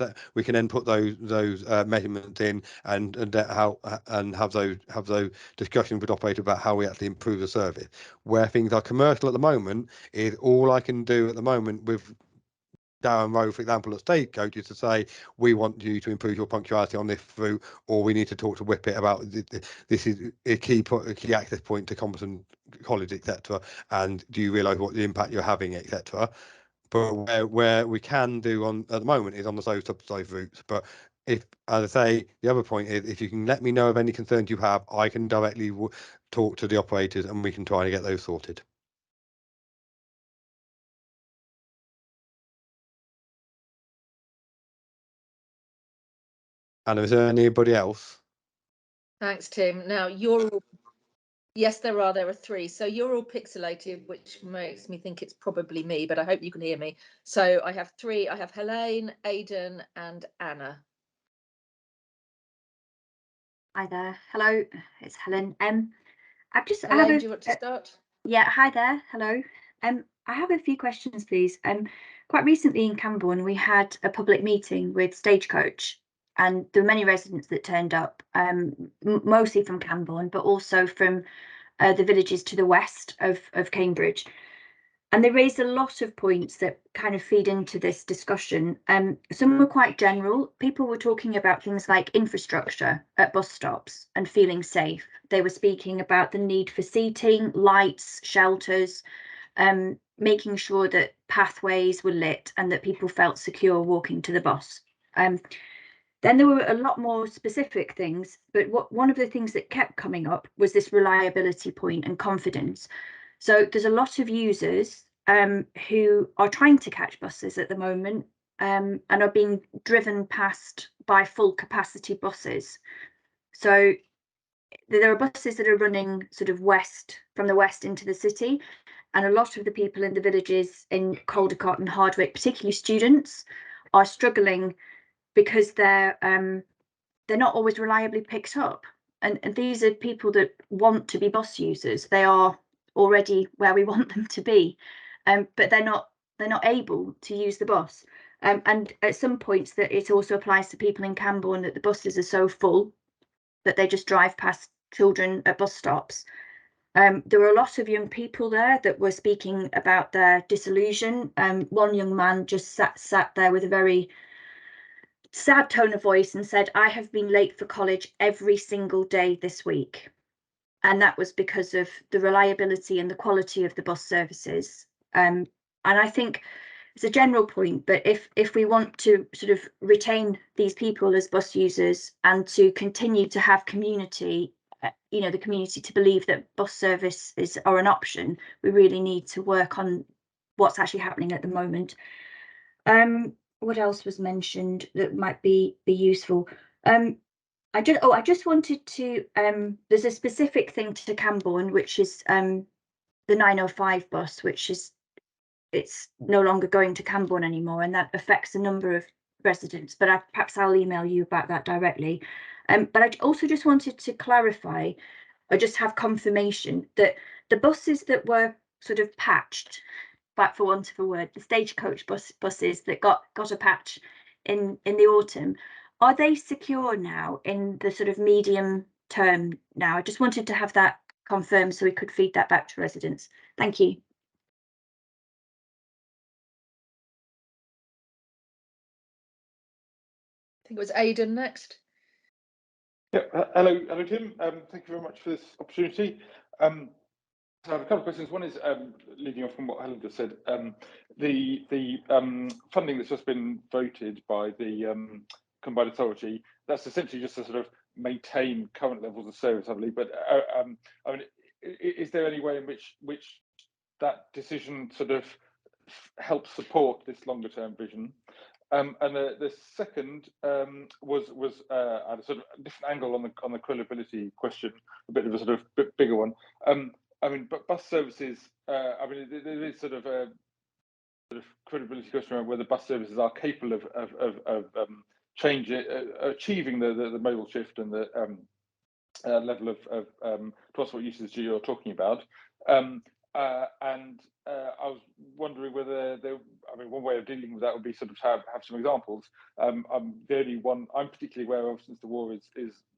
put those measurements in and have those discussions with operators about how we actually improve the service. Where things are commercial at the moment is all I can do at the moment with Darren Rowe, for example, at Stagecoach, is to say, we want you to improve your punctuality on this route, or we need to talk to Whippet about this is a key access point to competent college, etc., and do you realise what the impact you're having, etc. But where we can do on at the moment is on the subsidised routes. But if, as I say, the other point is if you can let me know of any concerns you have, I can directly talk to the operators and we can try and get those sorted. And is there anybody else? Thanks, Tim. Now you're all, yes, there are 3. So you're all pixelated, which makes me think it's probably me, but I hope you can hear me. So I have 3. I have Helene, Aidan, and Anna. Hi there. Hello, it's Helen. Helene, do you want to start? Yeah, hi there. Hello. I have a few questions, please. Quite recently in Camborne, we had a public meeting with Stagecoach, and there were many residents that turned up, mostly from Camborne, but also from the villages to the west of Cambridge. And they raised a lot of points that kind of feed into this discussion. Some were quite general. People were talking about things like infrastructure at bus stops and feeling safe. They were speaking about the need for seating, lights, shelters, making sure that pathways were lit and that people felt secure walking to the bus. Then there were a lot more specific things, but one of the things that kept coming up was this reliability point and confidence. So there's a lot of users who are trying to catch buses at the moment and are being driven past by full capacity buses. So there are buses that are running sort of from the west into the city, and a lot of the people in the villages in Caldecott and Hardwick, particularly students, are struggling because they're not always reliably picked up. And these are people that want to be bus users. They are already where we want them to be, but they're not able to use the bus. And at some points that it also applies to people in Camborne that the buses are so full that they just drive past children at bus stops. There were a lot of young people there that were speaking about their disillusion. One young man just sat there with a very sad tone of voice and said, "I have been late for college every single day this week." And that was because of the reliability and the quality of the bus services. And I think it's a general point, but if we want to sort of retain these people as bus users and to continue to have community, the community to believe that bus services are an option, we really need to work on what's actually happening at the moment. What else was mentioned that might be useful? I just wanted to, there's a specific thing to Camborne, which is the 905 bus, which is, it's no longer going to Camborne anymore, and that affects a number of residents, but perhaps I'll email you about that directly. But I also just wanted to clarify, or just have confirmation that the buses that were sort of patched, back for want of a word, the Stagecoach buses that got a patch in the autumn, are they secure now in the sort of medium term now? I just wanted to have that confirmed so we could feed that back to residents. Thank you. I think it was Aidan next. Yeah, hello, Tim. Thank you very much for this opportunity. So I have a couple of questions. One is leading off from what Helen just said. The funding that's just been voted by the combined authority, that's essentially just to sort of maintain current levels of service, I believe. But I mean, is there any way in which that decision sort of helps support this longer term vision? And the second was at a sort of different angle on the credibility question, a bit of a sort of bigger one. I mean, but bus services. I mean, there is sort of a credibility question around whether bus services are capable of achieving the modal shift and the level of transport usage you're talking about. And I was wondering whether one way of dealing with that would be sort of have some examples. The only one I'm particularly aware of since the war is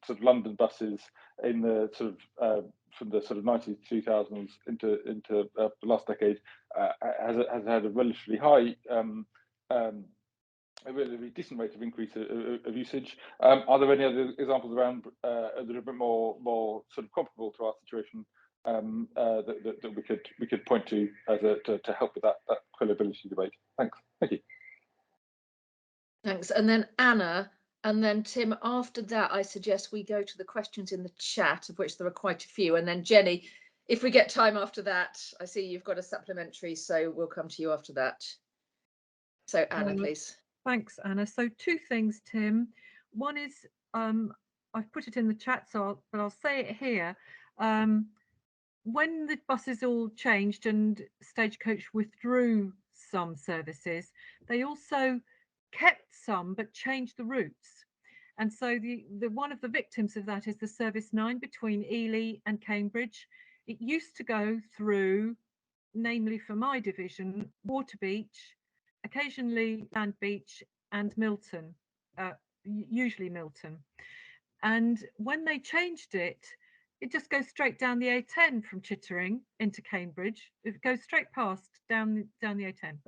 sort of London buses in the sort of from the sort of 90s, 2000s into the last decade has had a relatively high. A relatively decent rate of increase of usage. Are there any other examples around that are a bit more sort of comparable to our situation that we could point to as to help with that credibility debate. Thanks. Thank you. Thanks. And then Anna, and then Tim. After that, I suggest we go to the questions in the chat, of which there are quite a few. And then Jenny, if we get time after that, I see you've got a supplementary, so we'll come to you after that. So Anna, please. Thanks, Anna. So 2 things, Tim. One is, I've put it in the chat, but I'll say it here. When the buses all changed and Stagecoach withdrew some services, they also kept some but changed the routes. And so the one of the victims of that is the Service 9 between Ely and Cambridge. It used to go through, namely for my division, Waterbeach, occasionally Landbeach and Milton, usually Milton. And when they changed it, it just goes straight down the A10 from Chittering into Cambridge. It goes straight past down the A10.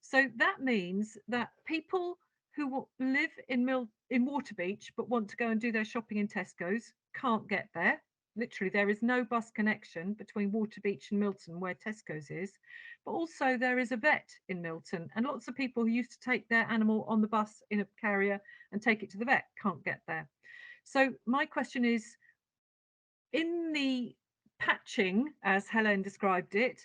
So that means that people who live in Waterbeach but want to go and do their shopping in Tesco's can't get there. Literally, there is no bus connection between Waterbeach and Milton where Tesco's is. But also there is a vet in Milton, and lots of people who used to take their animal on the bus in a carrier and take it to the vet can't get there. So my question is, in the patching, as Helen described it,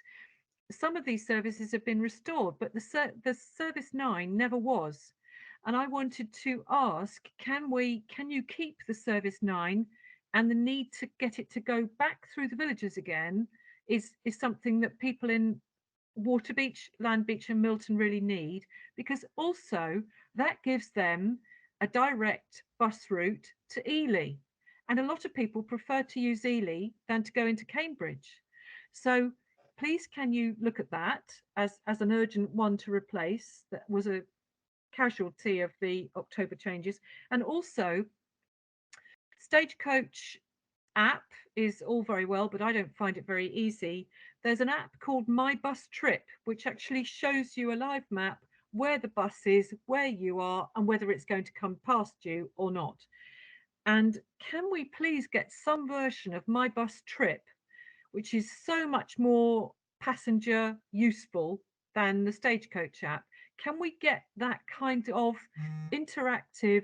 some of these services have been restored, but the Service 9 never was. And I wanted to ask, can you keep the Service 9, and the need to get it to go back through the villages again is something that people in Waterbeach, Landbeach and Milton really need, because also that gives them a direct bus route to Ely. And a lot of people prefer to use Ely than to go into Cambridge. So please, can you look at that as an urgent one to replace? That was a casualty of the October changes. And also, Stagecoach app is all very well, but I don't find it very easy. There's an app called My Bus Trip, which actually shows you a live map where the bus is, where you are, and whether it's going to come past you or not. And can we please get some version of My Bus Trip, which is so much more passenger useful than the Stagecoach app? Can we get that kind of interactive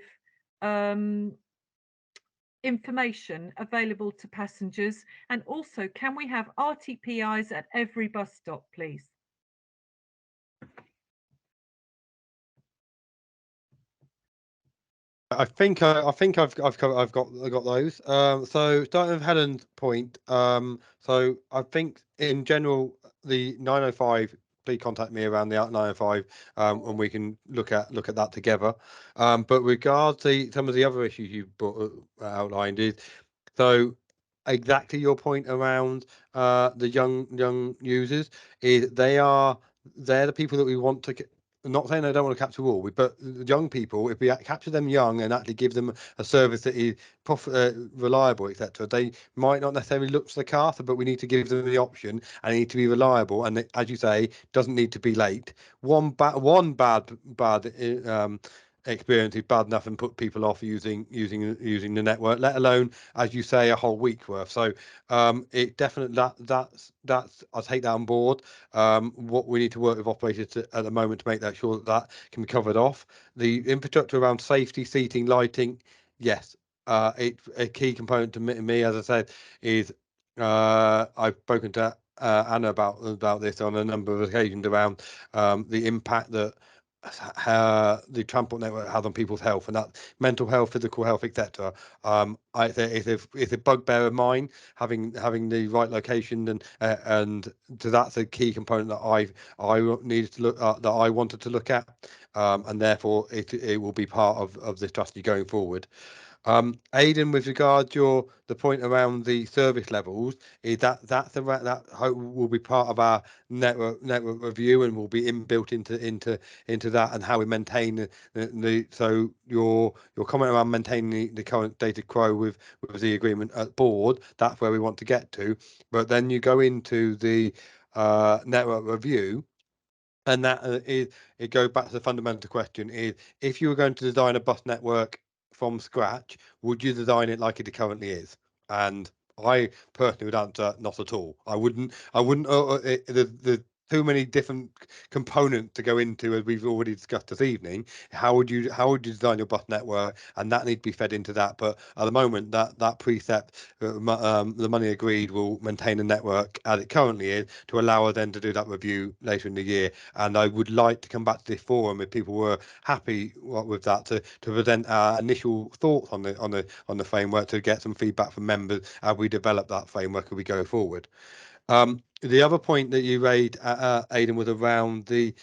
information available to passengers? And also, can we have RTPIs at every bus stop, please? I think I've got those. So starting with Helen's point. So I think in general the 905. Please contact me around the 905, and we can look at that together. But regards to some of the other issues you outlined is, so exactly your point around the young users is they're the people that we want to. I'm not saying I don't want to capture all, but young people, if we capture them young and actually give them a service that is reliable, etc., they might not necessarily look to the car, but we need to give them the option, and it needs to be reliable, and as you say, doesn't need to be late. One bad experience is bad enough and put people off using the network, let alone, as you say, a whole week worth. So it definitely that's I'll take that on board. What we need to work with operators at the moment to make that sure that can be covered off. The infrastructure around safety, seating, lighting, yes, it's a key component to me, as I said, is I've spoken to Anna about this on a number of occasions around the impact that the transport network has on people's health, and that mental health, physical health, etc. It's a bugbear of mine, having the right location, and so that's a key component that I needed to look that I wanted to look at, and therefore it will be part of the strategy going forward. Aidan, with regard to the point around the service levels, is that will be part of our network review and will be inbuilt into that, and how we maintain the so your comment around maintaining the current data quo with the agreement at board, that's where we want to get to. But then you go into the network review, and that it goes back to the fundamental question: is if you were going to design a bus network from scratch, would you design it like it currently is? And I personally would answer not at all. I wouldn't. The too many different components to go into, as we've already discussed this evening. How would you design your bus network, and that needs to be fed into that. But at the moment, that precept, the money agreed, will maintain the network as it currently is to allow us then to do that review later in the year. And I would like to come back to this forum if people were happy with that, to present our initial thoughts on the framework, to get some feedback from members as we develop that framework as we go forward. The other point that you raised, Aidan, was around the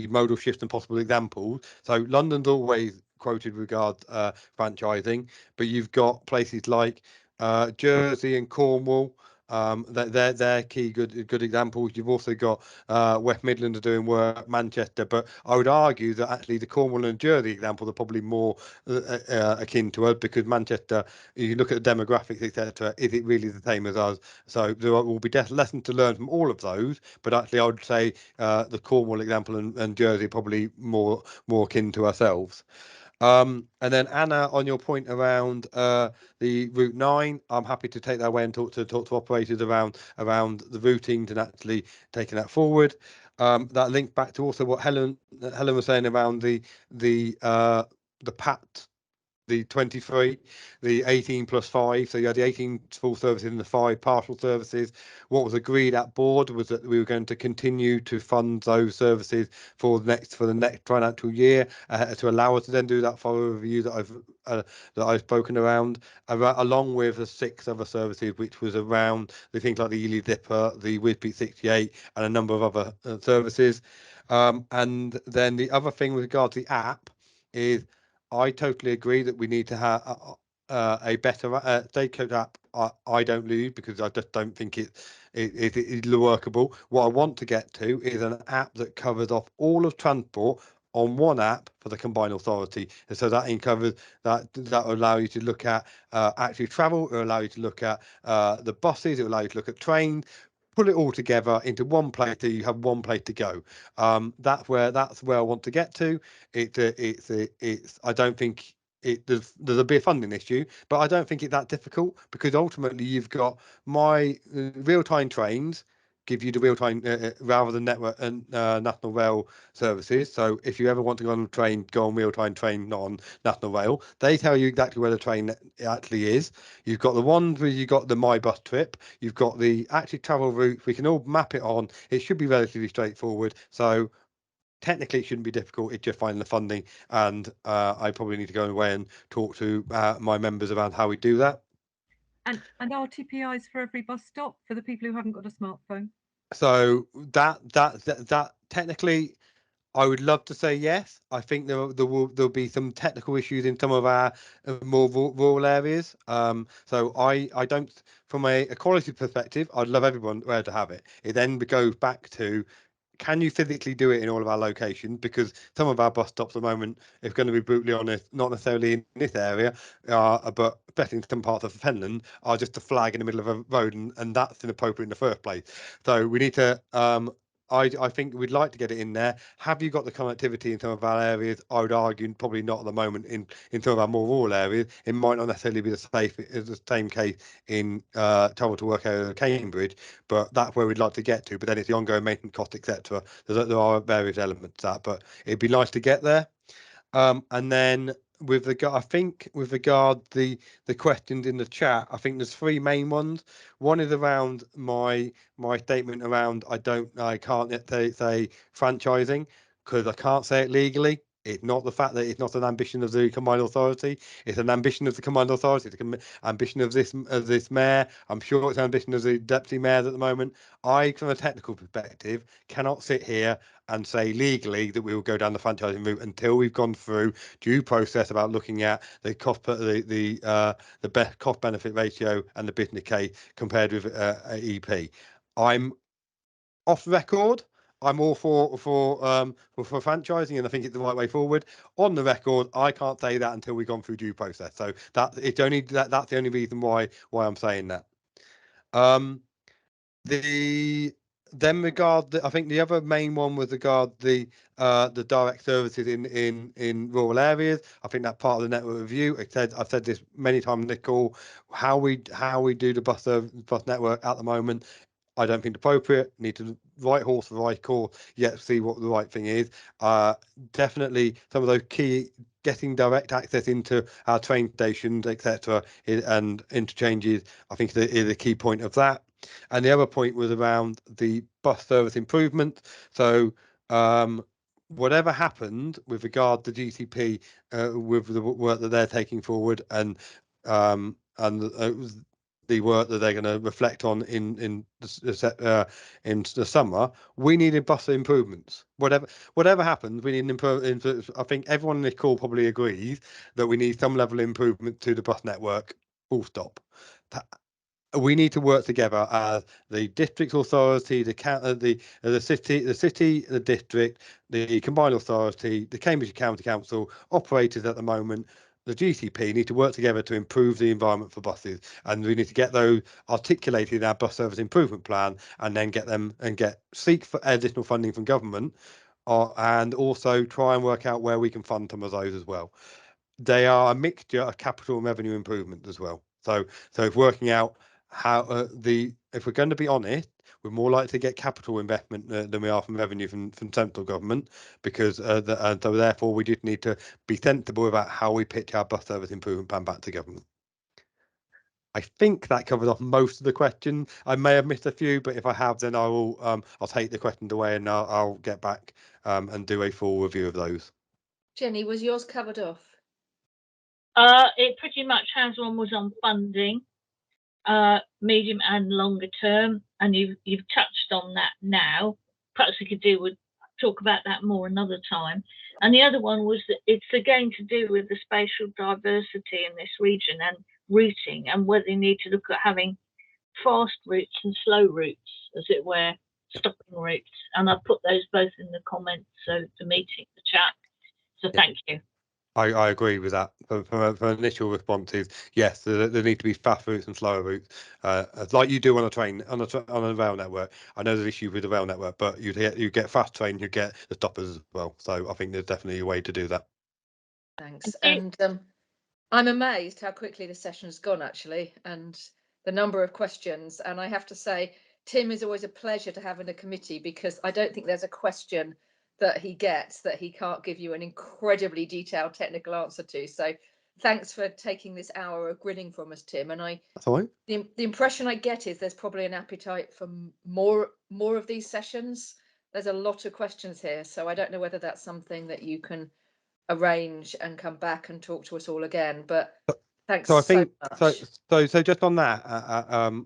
modal shift and possible examples. So London's always quoted regard franchising, but you've got places like Jersey and Cornwall. They're key good examples. You've also got West Midlands are doing work, Manchester, but I would argue that actually the Cornwall and Jersey examples are probably more akin to us, because Manchester, you look at the demographics, etc., is it really the same as us? So there will be lessons to learn from all of those, but actually I would say the Cornwall example and Jersey probably more akin to ourselves. And then Anna, on your point around the Route 9, I'm happy to take that away and talk to operators around the routing and actually taking that forward. That links back to also what Helen was saying around the PAT, the 23, the 18 plus 5. So you had the 18 full services and the 5 partial services. What was agreed at board was that we were going to continue to fund those services for the next financial year, to allow us to then do that follow review that I've spoken around, along with the 6 other services, which was around the things like the Ely Zipper, the Whizbeat 68, and a number of other services. And then the other thing with regard to the app is, I totally agree that we need to have a better Stagecoach app. I don't lose, because I just don't think it is workable. What I want to get to is an app that covers off all of transport on one app for the combined authority, and so that covers that will allow you to look at actually travel, it will allow you to look at the buses, it will allow you to look at trains, pull it all together into one place, so you have one place to go. That's where I want to get to. It's I don't think there's a bit of funding issue, but I don't think it's that difficult, because ultimately you've got my real-time trains give you the real-time rather than network and national rail services. So if you ever want to go on a train, go on real-time train, not on national rail. They tell you exactly where the train actually is. You've got the ones where you got the My Bus trip. You've got the actually travel route. We can all map it on. It should be relatively straightforward. So technically it shouldn't be difficult. It's just finding the funding, and I probably need to go away and talk to my members around how we do that. And RTPIs for every bus stop for the people who haven't got a smartphone. So that technically, I would love to say yes. I think there'll be some technical issues in some of our more rural areas. So I don't, from a quality perspective, I'd love everyone where to have it. It then goes back to, can you physically do it in all of our locations? Because some of our bus stops at the moment, if going to be brutally honest, not necessarily in this area, but especially in some parts of Finland, are just a flag in the middle of a road, and that's inappropriate in the first place. So we need to. I think we'd like to get it in there. Have you got the connectivity in some of our areas? I would argue probably not at the moment in some of our more rural areas. It might not necessarily be the same case in travel to work area of Cambridge, but that's where we'd like to get to. But then it's the ongoing maintenance cost, etc. There are various elements to that, but it'd be nice to get there. And then with regard, I think with regard the questions in the chat, I think there's 3 main ones. One is around my statement around I can't yet say franchising, because I can't say it legally. It's not the fact that it's not an ambition of the combined authority. It's an ambition of the combined authority. It's an ambition of this mayor. I'm sure it's an ambition of the deputy mayors at the moment. I, from a technical perspective, cannot sit here and say legally that we will go down the franchising route until we've gone through due process about looking at the cost, the best cost benefit ratio and the business case compared with EP. I'm off the record. I'm all for franchising, and I think it's the right way forward. On the record, I can't say that until we've gone through due process. So that's the only reason why I'm saying that. The then I think the other main one was regard the direct services in rural areas. I think that part of the network review. I've said this many times in the call. How we do the bus network at the moment, I don't think appropriate. Need to right horse for the right course. Yet see what the right thing is. Definitely some of those key getting direct access into our train stations, etc., and interchanges. I think is a key point of that. And the other point was around the bus service improvement. So whatever happened with regard to GCP, with the work that they're taking forward, and the work that they're going to reflect on in the summer, we needed bus improvements. Whatever happens, we need improvement. I think everyone in this call probably agrees that we need some level of improvement to the bus network. Full stop. We need to work together as the district authority, the city, the district, the combined authority, the Cambridge County Council, operators at the moment. The GCP need to work together to improve the environment for buses, and we need to get those articulated in our bus service improvement plan, and then seek for additional funding from government, and also try and work out where we can fund some of those as well. They are a mixture of capital and revenue improvement as well. So if working out how if we're going to be honest, we're more likely to get capital investment than we are from revenue from central government, because so therefore we just need to be sensible about how we pitch our bus service improvement plan back to government. I think that covers off most of the questions. I may have missed a few, but if I have, then I will. I'll take the questions away, and I'll get back and do a full review of those. Jenny, was yours covered off? It pretty much has. One was on funding, medium and longer term, and you've touched on that now. Perhaps we could talk about that more another time. And the other one was that it's again to do with the spatial diversity in this region and routing, and whether you need to look at having fast routes and slow routes, as it were, stopping routes. And I've put those both in the comments, so the meeting, the chat. So thank you. I agree with that. For initial responses, yes, there need to be fast routes and slower routes, like you do on a train, on a rail network. I know there's issues with the rail network, but you get fast train, you get the stoppers as well. So I think there's definitely a way to do that. Thanks. And I'm amazed how quickly the session has gone, actually, and the number of questions. And I have to say, Tim is always a pleasure to have in a committee, because I don't think there's a question that he gets that he can't give you an incredibly detailed technical answer to. So thanks for taking this hour of grinning from us, Tim. And That's all right. The impression I get is there's probably an appetite for more of these sessions. There's a lot of questions here, so I don't know whether that's something that you can arrange and come back and talk to us all again. But thanks so I think so much. So just on that,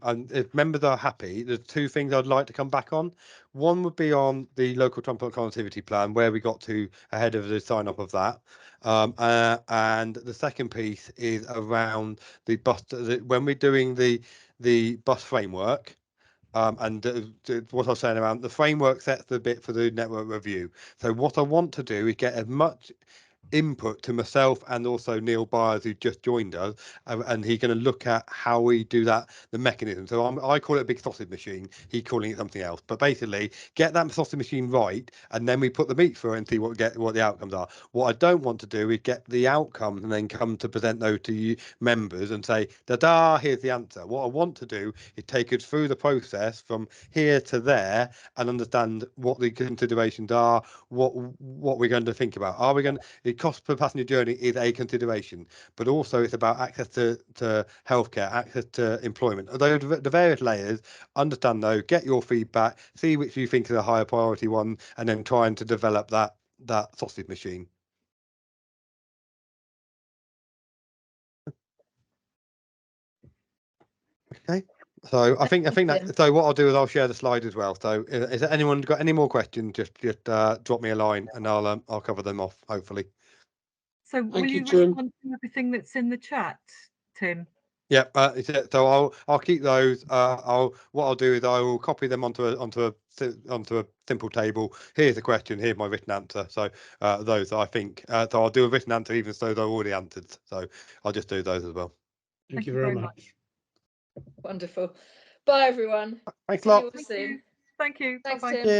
and if members are happy, there's two things I'd like to come back on. One would be on the local transport connectivity plan, where we got to ahead of the sign up of that, and the second piece is around the bus. When we're doing the bus framework. And what I was saying around the framework sets the bit for the network review. So what I want to do is get as much input to myself and also Neil Byers, who just joined us, and he's going to look at how we do that, the mechanism. So I call it a big sausage machine, he's calling it something else, but basically get that sausage machine right, and then we put the meat through it and see what the outcomes are. What I don't want to do is get the outcome and then come to present those to you members and say, da-da, here's the answer. What I want to do is take us through the process from here to there and understand what the considerations are, what we're going to think about. Are we going to cost per passenger journey is a consideration, but also it's about access to healthcare, access to employment. Although the various layers, understand though, get your feedback, see which you think is a higher priority one, and then trying to develop that sausage machine. Okay. So I think that. So what I'll do is I'll share the slide as well. So is there anyone got any more questions? Just drop me a line and I'll cover them off hopefully. So will you respond to everything that's in the chat, Tim? Yeah, so I'll keep those. What I'll do is I will copy them onto a simple table. Here's the question. Here's my written answer. So those I think. So I'll do a written answer even though they're already answered. So I'll just do those as well. Thank you very much. Wonderful. Bye everyone. Thanks a lot. See you soon. Thank you. Thanks, Bye-bye. Tim.